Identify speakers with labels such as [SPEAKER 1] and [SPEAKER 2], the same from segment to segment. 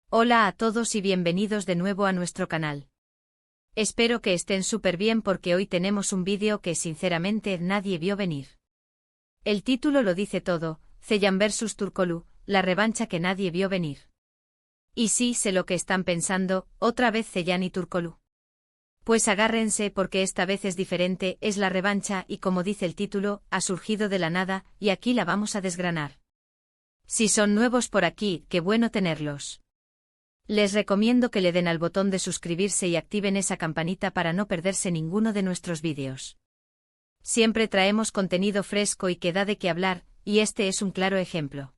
[SPEAKER 1] Hola a todos y bienvenidos de nuevo a nuestro canal. Espero que estén súper bien porque hoy tenemos un vídeo que sinceramente nadie vio venir. El título lo dice todo, Ceylan vs Turkoglu, la revancha que nadie vio venir. Y sí, sé lo que están pensando, otra vez Ceylan y Turkoglu. Pues agárrense porque esta vez es diferente, es la revancha y como dice el título, ha surgido de la nada y aquí la vamos a desgranar. Si son nuevos por aquí, qué bueno tenerlos. Les recomiendo que le den al botón de suscribirse y activen esa campanita para no perderse ninguno de nuestros vídeos. Siempre traemos contenido fresco y que da de qué hablar, y este es un claro ejemplo.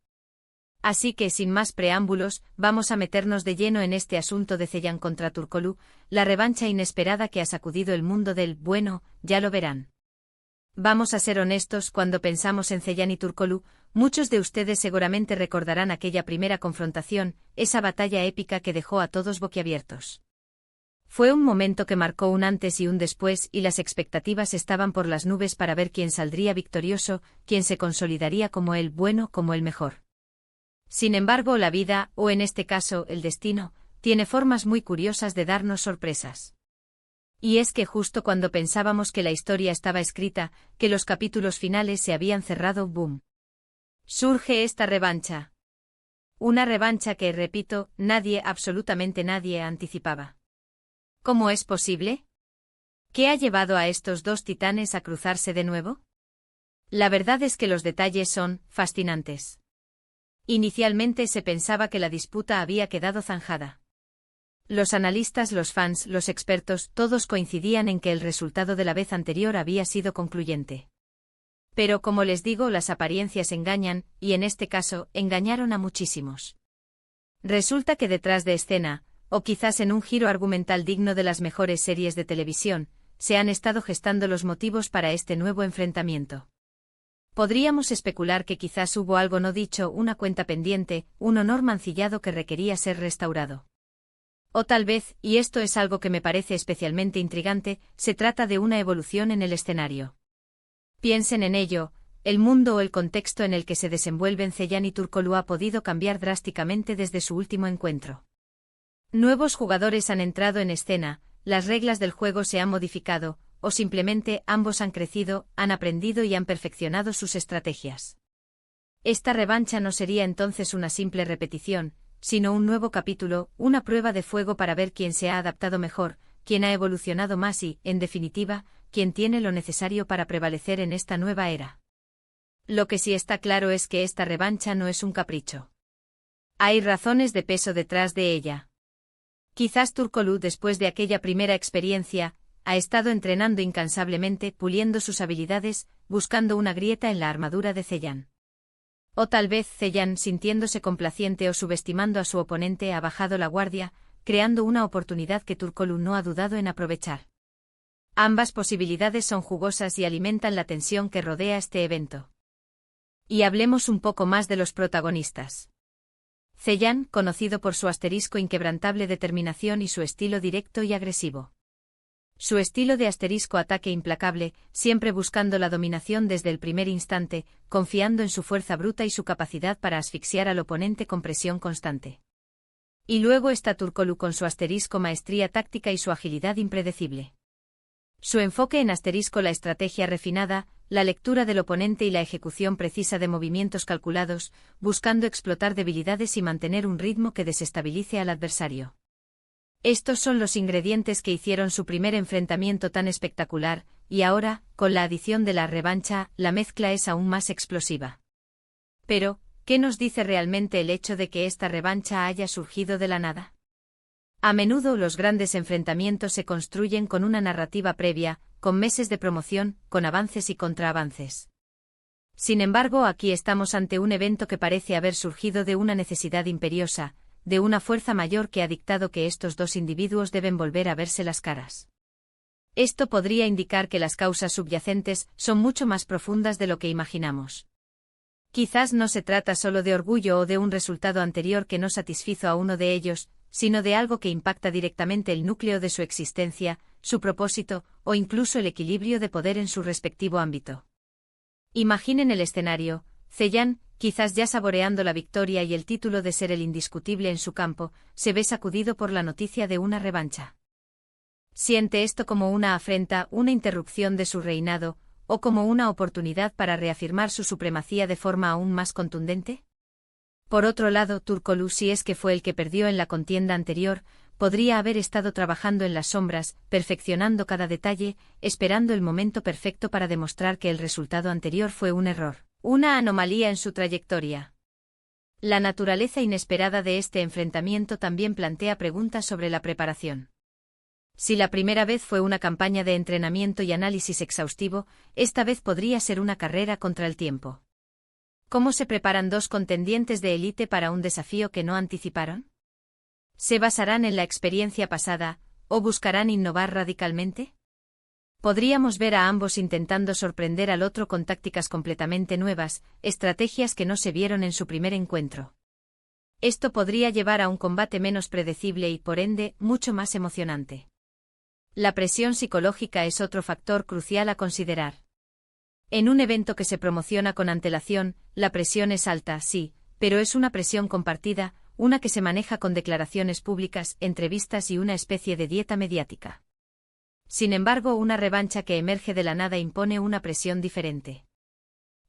[SPEAKER 1] Así que sin más preámbulos, vamos a meternos de lleno en este asunto de Ceylan contra Turkoglu, la revancha inesperada que ha sacudido el mundo del, bueno, ya lo verán. Vamos a ser honestos, cuando pensamos en Ceylan y Turkoglu, muchos de ustedes seguramente recordarán aquella primera confrontación, esa batalla épica que dejó a todos boquiabiertos. Fue un momento que marcó un antes y un después y las expectativas estaban por las nubes para ver quién saldría victorioso, quién se consolidaría como el bueno, como el mejor. Sin embargo, la vida, o en este caso, el destino, tiene formas muy curiosas de darnos sorpresas. Y es que justo cuando pensábamos que la historia estaba escrita, que los capítulos finales se habían cerrado, ¡boom! Surge esta revancha. Una revancha que, repito, nadie, absolutamente nadie, anticipaba. ¿Cómo es posible? ¿Qué ha llevado a estos dos titanes a cruzarse de nuevo? La verdad es que los detalles son fascinantes. Inicialmente se pensaba que la disputa había quedado zanjada. Los analistas, los fans, los expertos, todos coincidían en que el resultado de la vez anterior había sido concluyente. Pero como les digo, las apariencias engañan, y en este caso, engañaron a muchísimos. Resulta que detrás de escena, o quizás en un giro argumental digno de las mejores series de televisión, se han estado gestando los motivos para este nuevo enfrentamiento. Podríamos especular que quizás hubo algo no dicho, una cuenta pendiente, un honor mancillado que requería ser restaurado. O tal vez, y esto es algo que me parece especialmente intrigante, se trata de una evolución en el escenario. Piensen en ello, el mundo o el contexto en el que se desenvuelven Ceylan y Turkoglu ha podido cambiar drásticamente desde su último encuentro. Nuevos jugadores han entrado en escena, las reglas del juego se han modificado, o simplemente ambos han crecido, han aprendido y han perfeccionado sus estrategias. Esta revancha no sería entonces una simple repetición, sino un nuevo capítulo, una prueba de fuego para ver quién se ha adaptado mejor, quién ha evolucionado más y, en definitiva, quién tiene lo necesario para prevalecer en esta nueva era. Lo que sí está claro es que esta revancha no es un capricho. Hay razones de peso detrás de ella. Quizás Turkoglu, después de aquella primera experiencia, ha estado entrenando incansablemente, puliendo sus habilidades, buscando una grieta en la armadura de Ceylan. O tal vez Ceylan, sintiéndose complaciente o subestimando a su oponente, ha bajado la guardia, creando una oportunidad que Turkoglu no ha dudado en aprovechar. Ambas posibilidades son jugosas y alimentan la tensión que rodea este evento. Y hablemos un poco más de los protagonistas. Ceylan, conocido por su asterisco inquebrantable determinación y su estilo directo y agresivo. Su estilo de asterisco ataque implacable, siempre buscando la dominación desde el primer instante, confiando en su fuerza bruta y su capacidad para asfixiar al oponente con presión constante. Y luego está Turkoglu con su asterisco maestría táctica y su agilidad impredecible. Su enfoque en asterisco la estrategia refinada, la lectura del oponente y la ejecución precisa de movimientos calculados, buscando explotar debilidades y mantener un ritmo que desestabilice al adversario. Estos son los ingredientes que hicieron su primer enfrentamiento tan espectacular, y ahora, con la adición de la revancha, la mezcla es aún más explosiva. Pero, ¿qué nos dice realmente el hecho de que esta revancha haya surgido de la nada? A menudo los grandes enfrentamientos se construyen con una narrativa previa, con meses de promoción, con avances y contraavances. Sin embargo, aquí estamos ante un evento que parece haber surgido de una necesidad imperiosa, de una fuerza mayor que ha dictado que estos dos individuos deben volver a verse las caras. Esto podría indicar que las causas subyacentes son mucho más profundas de lo que imaginamos. Quizás no se trata solo de orgullo o de un resultado anterior que no satisfizo a uno de ellos, sino de algo que impacta directamente el núcleo de su existencia, su propósito, o incluso el equilibrio de poder en su respectivo ámbito. Imaginen el escenario: Zheyan, quizás ya saboreando la victoria y el título de ser el indiscutible en su campo, se ve sacudido por la noticia de una revancha. ¿Siente esto como una afrenta, una interrupción de su reinado, o como una oportunidad para reafirmar su supremacía de forma aún más contundente? Por otro lado, Turkoglu, si es que fue el que perdió en la contienda anterior, podría haber estado trabajando en las sombras, perfeccionando cada detalle, esperando el momento perfecto para demostrar que el resultado anterior fue un error, una anomalía en su trayectoria. La naturaleza inesperada de este enfrentamiento también plantea preguntas sobre la preparación. Si la primera vez fue una campaña de entrenamiento y análisis exhaustivo, esta vez podría ser una carrera contra el tiempo. ¿Cómo se preparan dos contendientes de élite para un desafío que no anticiparon? ¿Se basarán en la experiencia pasada, o buscarán innovar radicalmente? Podríamos ver a ambos intentando sorprender al otro con tácticas completamente nuevas, estrategias que no se vieron en su primer encuentro. Esto podría llevar a un combate menos predecible y, por ende, mucho más emocionante. La presión psicológica es otro factor crucial a considerar. En un evento que se promociona con antelación, la presión es alta, sí, pero es una presión compartida, una que se maneja con declaraciones públicas, entrevistas y una especie de dieta mediática. Sin embargo, una revancha que emerge de la nada impone una presión diferente.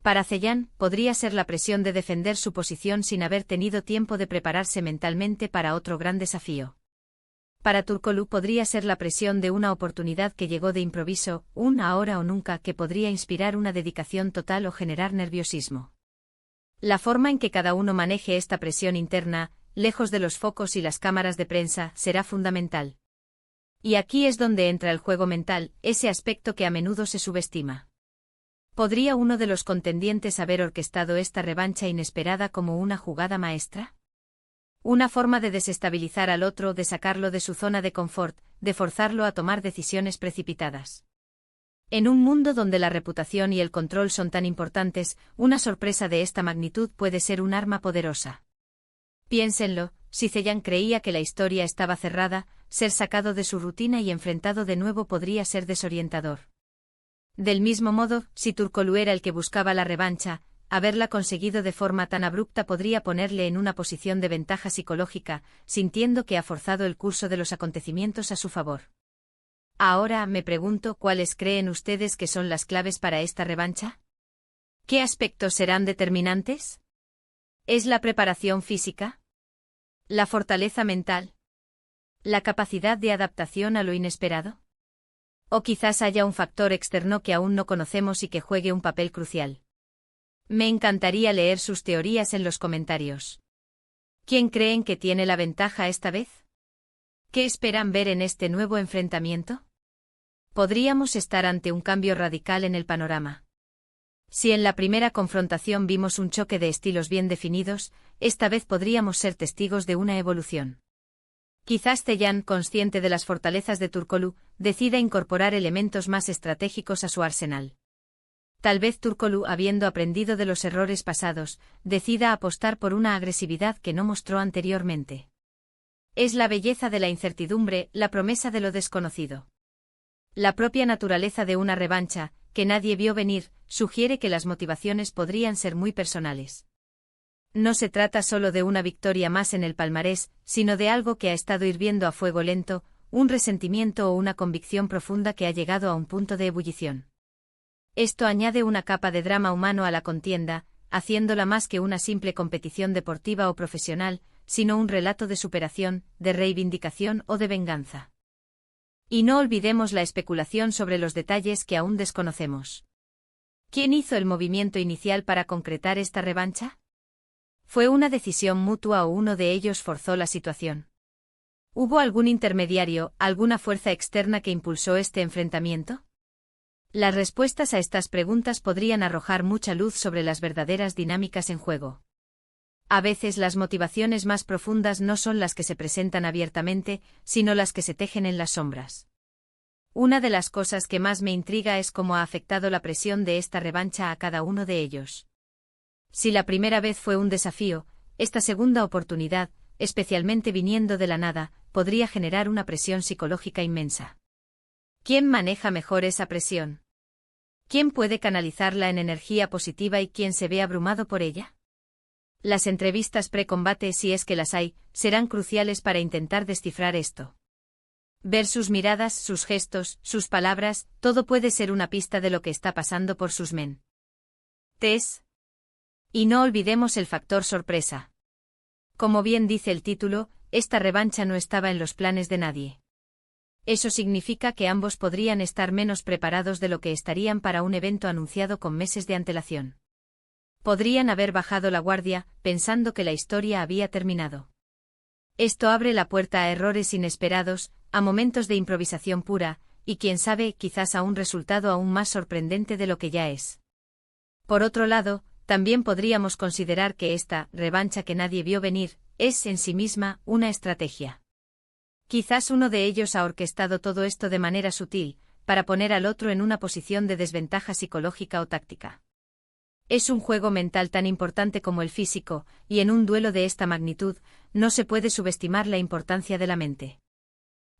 [SPEAKER 1] Para Zheyan, podría ser la presión de defender su posición sin haber tenido tiempo de prepararse mentalmente para otro gran desafío. Para Turkoglu podría ser la presión de una oportunidad que llegó de improviso, un ahora o nunca que podría inspirar una dedicación total o generar nerviosismo. La forma en que cada uno maneje esta presión interna, lejos de los focos y las cámaras de prensa, será fundamental. Y aquí es donde entra el juego mental, ese aspecto que a menudo se subestima. ¿Podría uno de los contendientes haber orquestado esta revancha inesperada como una jugada maestra? Una forma de desestabilizar al otro, de sacarlo de su zona de confort, de forzarlo a tomar decisiones precipitadas. En un mundo donde la reputación y el control son tan importantes, una sorpresa de esta magnitud puede ser un arma poderosa. Piénsenlo, si Zheyan creía que la historia estaba cerrada, ser sacado de su rutina y enfrentado de nuevo podría ser desorientador. Del mismo modo, si Turkoglu era el que buscaba la revancha, haberla conseguido de forma tan abrupta podría ponerle en una posición de ventaja psicológica, sintiendo que ha forzado el curso de los acontecimientos a su favor. Ahora me pregunto cuáles creen ustedes que son las claves para esta revancha. ¿Qué aspectos serán determinantes? ¿Es la preparación física? ¿La fortaleza mental? ¿La capacidad de adaptación a lo inesperado? ¿O quizás haya un factor externo que aún no conocemos y que juegue un papel crucial? Me encantaría leer sus teorías en los comentarios. ¿Quién creen que tiene la ventaja esta vez? ¿Qué esperan ver en este nuevo enfrentamiento? Podríamos estar ante un cambio radical en el panorama. Si en la primera confrontación vimos un choque de estilos bien definidos, esta vez podríamos ser testigos de una evolución. Quizás Zheyan, consciente de las fortalezas de Turkoglu, decida incorporar elementos más estratégicos a su arsenal. Tal vez Turkoglu, habiendo aprendido de los errores pasados, decida apostar por una agresividad que no mostró anteriormente. Es la belleza de la incertidumbre, la promesa de lo desconocido. La propia naturaleza de una revancha, que nadie vio venir, sugiere que las motivaciones podrían ser muy personales. No se trata solo de una victoria más en el palmarés, sino de algo que ha estado hirviendo a fuego lento, un resentimiento o una convicción profunda que ha llegado a un punto de ebullición. Esto añade una capa de drama humano a la contienda, haciéndola más que una simple competición deportiva o profesional, sino un relato de superación, de reivindicación o de venganza. Y no olvidemos la especulación sobre los detalles que aún desconocemos. ¿Quién hizo el movimiento inicial para concretar esta revancha? ¿Fue una decisión mutua o uno de ellos forzó la situación? ¿Hubo algún intermediario, alguna fuerza externa que impulsó este enfrentamiento? Las respuestas a estas preguntas podrían arrojar mucha luz sobre las verdaderas dinámicas en juego. A veces las motivaciones más profundas no son las que se presentan abiertamente, sino las que se tejen en las sombras. Una de las cosas que más me intriga es cómo ha afectado la presión de esta revancha a cada uno de ellos. Si la primera vez fue un desafío, esta segunda oportunidad, especialmente viniendo de la nada, podría generar una presión psicológica inmensa. ¿Quién maneja mejor esa presión? ¿Quién puede canalizarla en energía positiva y quién se ve abrumado por ella? Las entrevistas pre-combate, si es que las hay, serán cruciales para intentar descifrar esto. Ver sus miradas, sus gestos, sus palabras, todo puede ser una pista de lo que está pasando por sus mentes. Y no olvidemos el factor sorpresa. Como bien dice el título, esta revancha no estaba en los planes de nadie. Eso significa que ambos podrían estar menos preparados de lo que estarían para un evento anunciado con meses de antelación. Podrían haber bajado la guardia, pensando que la historia había terminado. Esto abre la puerta a errores inesperados, a momentos de improvisación pura, y quién sabe, quizás a un resultado aún más sorprendente de lo que ya es. Por otro lado, también podríamos considerar que esta revancha que nadie vio venir, es en sí misma una estrategia. Quizás uno de ellos ha orquestado todo esto de manera sutil, para poner al otro en una posición de desventaja psicológica o táctica. Es un juego mental tan importante como el físico, y en un duelo de esta magnitud, no se puede subestimar la importancia de la mente.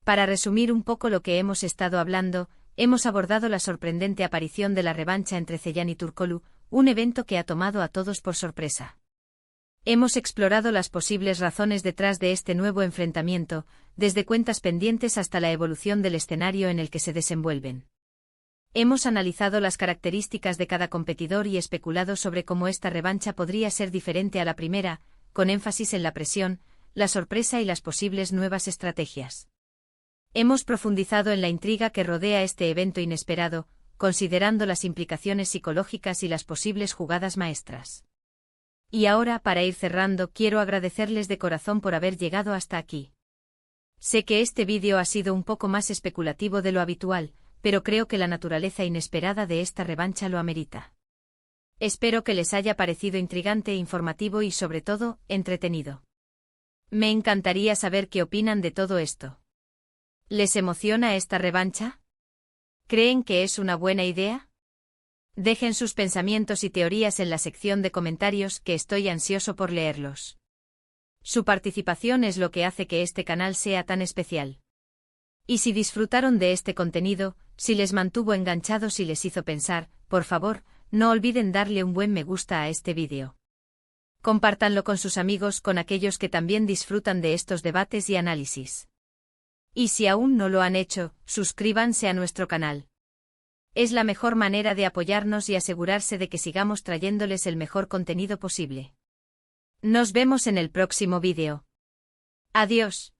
[SPEAKER 1] Para resumir un poco lo que hemos estado hablando, hemos abordado la sorprendente aparición de la revancha entre Ceylan y Turkoglu, un evento que ha tomado a todos por sorpresa. Hemos explorado las posibles razones detrás de este nuevo enfrentamiento, desde cuentas pendientes hasta la evolución del escenario en el que se desenvuelven. Hemos analizado las características de cada competidor y especulado sobre cómo esta revancha podría ser diferente a la primera, con énfasis en la presión, la sorpresa y las posibles nuevas estrategias. Hemos profundizado en la intriga que rodea este evento inesperado, considerando las implicaciones psicológicas y las posibles jugadas maestras. Y ahora, para ir cerrando, quiero agradecerles de corazón por haber llegado hasta aquí. Sé que este vídeo ha sido un poco más especulativo de lo habitual, pero creo que la naturaleza inesperada de esta revancha lo amerita. Espero que les haya parecido intrigante, informativo y, sobre todo, entretenido. Me encantaría saber qué opinan de todo esto. ¿Les emociona esta revancha? ¿Creen que es una buena idea? Dejen sus pensamientos y teorías en la sección de comentarios, que estoy ansioso por leerlos. Su participación es lo que hace que este canal sea tan especial. Y si disfrutaron de este contenido, si les mantuvo enganchados y les hizo pensar, por favor, no olviden darle un buen me gusta a este vídeo. Compártanlo con sus amigos, con aquellos que también disfrutan de estos debates y análisis. Y si aún no lo han hecho, suscríbanse a nuestro canal. Es la mejor manera de apoyarnos y asegurarse de que sigamos trayéndoles el mejor contenido posible. Nos vemos en el próximo vídeo. Adiós.